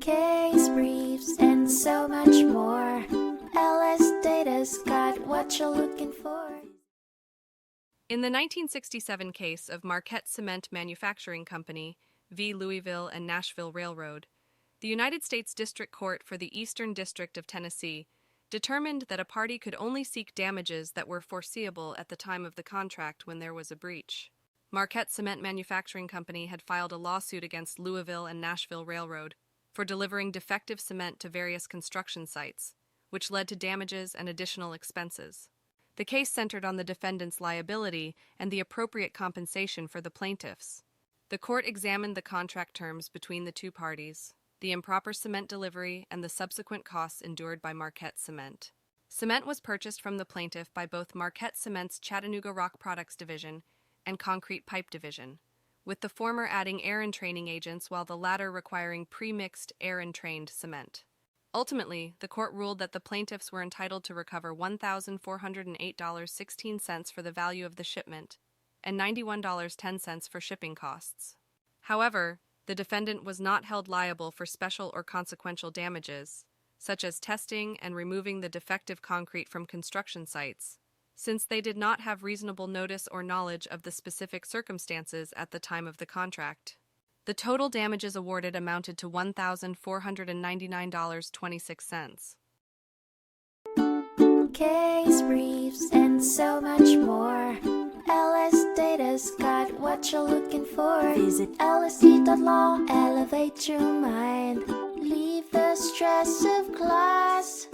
case briefs, and so much more. LSData's got what you're looking for. In the 1967 case of Marquette Cement Manufacturing Co. v. Louisville and Nashville Railroad, the United States District Court for the Eastern District of Tennessee determined that a party could only seek damages that were foreseeable at the time of the contract when there was a breach. Marquette Cement Manufacturing Co. had filed a lawsuit against Louisville and Nashville Railroad for delivering defective cement to various construction sites, which led to damages and additional expenses. The case centered on the defendant's liability and the appropriate compensation for the plaintiffs. The court examined the contract terms between the two parties, the improper cement delivery, and the subsequent costs endured by Marquette Cement. Cement was purchased from the plaintiff by both Marquette Cement's Chattanooga Rock Products Division and Concrete Pipe Division, with the former adding air-entraining agents while the latter requiring pre-mixed air-entrained cement. Ultimately, the court ruled that the plaintiffs were entitled to recover $1,408.16 for the value of the shipment and $91.10 for shipping costs. However, the defendant was not held liable for special or consequential damages, such as testing and removing the defective concrete from construction sites, since they did not have reasonable notice or knowledge of the specific circumstances at the time of the contract. The total damages awarded amounted to $1,499.26. Case briefs, and so much more. LSData's got what you're looking for. Visit LSD.law, elevate your mind. Leave the stress of class.